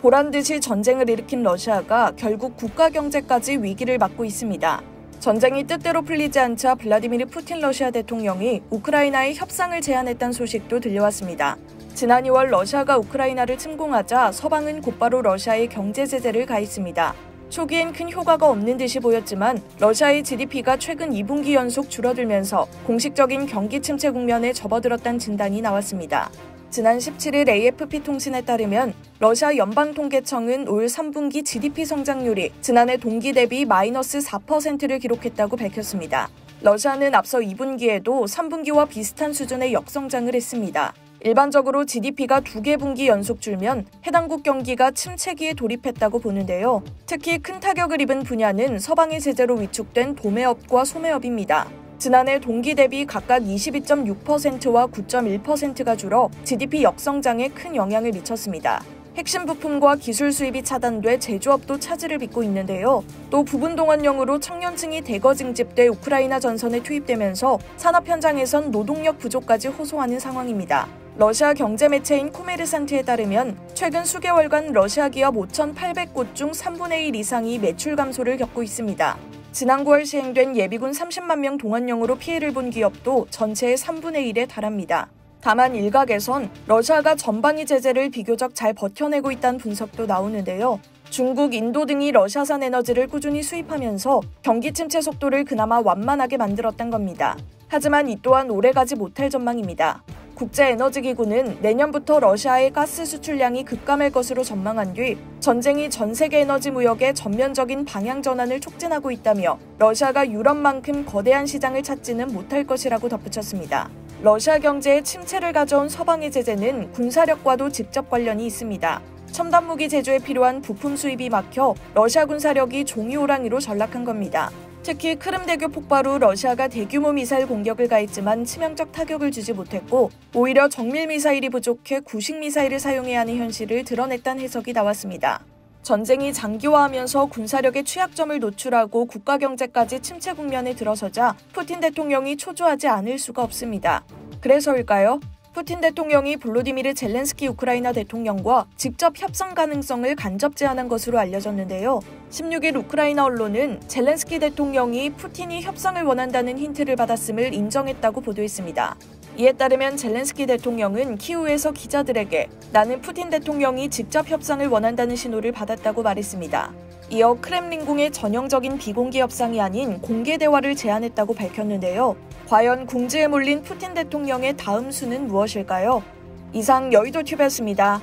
보란 듯이 전쟁을 일으킨 러시아가 결국 국가 경제까지 위기를 맞고 있습니다. 전쟁이 뜻대로 풀리지 않자 블라디미르 푸틴 러시아 대통령이 우크라이나에 협상을 제안했다는 소식도 들려왔습니다. 지난 2월 러시아가 우크라이나를 침공하자 서방은 곧바로 러시아에 경제 제재를 가했습니다. 초기엔 큰 효과가 없는 듯이 보였지만 러시아의 GDP가 최근 2분기 연속 줄어들면서 공식적인 경기 침체 국면에 접어들었다는 진단이 나왔습니다. 지난 17일 AFP 통신에 따르면 러시아 연방통계청은 올 3분기 GDP 성장률이 지난해 동기 대비 마이너스 4%를 기록했다고 밝혔습니다. 러시아는 앞서 2분기에도 3분기와 비슷한 수준의 역성장을 했습니다. 일반적으로 GDP가 2개 분기 연속 줄면 해당국 경기가 침체기에 돌입했다고 보는데요. 특히 큰 타격을 입은 분야는 서방의 제재로 위축된 도매업과 소매업입니다. 지난해 동기 대비 각각 22.6%와 9.1%가 줄어 GDP 역성장에 큰 영향을 미쳤습니다. 핵심 부품과 기술 수입이 차단돼 제조업도 차질을 빚고 있는데요. 또 부분 동원령으로 청년층이 대거 징집돼 우크라이나 전선에 투입되면서 산업 현장에선 노동력 부족까지 호소하는 상황입니다. 러시아 경제 매체인 코메르산트에 따르면 최근 수개월간 러시아 기업 5,800곳 중 3분의 1 이상이 매출 감소를 겪고 있습니다. 지난 9월 시행된 예비군 30만 명 동원령으로 피해를 본 기업도 전체의 3분의 1에 달합니다. 다만 일각에선 러시아가 전방위 제재를 비교적 잘 버텨내고 있다는 분석도 나오는데요. 중국, 인도 등이 러시아산 에너지를 꾸준히 수입하면서 경기 침체 속도를 그나마 완만하게 만들었던 겁니다. 하지만 이 또한 오래가지 못할 전망입니다. 국제에너지기구는 내년부터 러시아의 가스 수출량이 급감할 것으로 전망한 뒤 전쟁이 전 세계 에너지 무역의 전면적인 방향 전환을 촉진하고 있다며 러시아가 유럽만큼 거대한 시장을 찾지는 못할 것이라고 덧붙였습니다. 러시아 경제에 침체를 가져온 서방의 제재는 군사력과도 직접 관련이 있습니다. 첨단 무기 제조에 필요한 부품 수입이 막혀 러시아 군사력이 종이호랑이로 전락한 겁니다. 특히 크림대교 폭발 후 러시아가 대규모 미사일 공격을 가했지만 치명적 타격을 주지 못했고 오히려 정밀 미사일이 부족해 구식 미사일을 사용해야 하는 현실을 드러냈다는 해석이 나왔습니다. 전쟁이 장기화하면서 군사력의 취약점을 노출하고 국가 경제까지 침체 국면에 들어서자 푸틴 대통령이 초조하지 않을 수가 없습니다. 그래서일까요? 푸틴 대통령이 볼로디미르 젤렌스키 우크라이나 대통령과 직접 협상 가능성을 간접 제안한 것으로 알려졌는데요. 16일 우크라이나 언론은 젤렌스키 대통령이 푸틴이 협상을 원한다는 힌트를 받았음을 인정했다고 보도했습니다. 이에 따르면 젤렌스키 대통령은 키우에서 기자들에게 나는 푸틴 대통령이 직접 협상을 원한다는 신호를 받았다고 말했습니다. 이어 크렘린궁의 전형적인 비공개 협상이 아닌 공개 대화를 제안했다고 밝혔는데요. 과연 궁지에 몰린 푸틴 대통령의 다음 수는 무엇일까요? 이상 여의도튜브였습니다.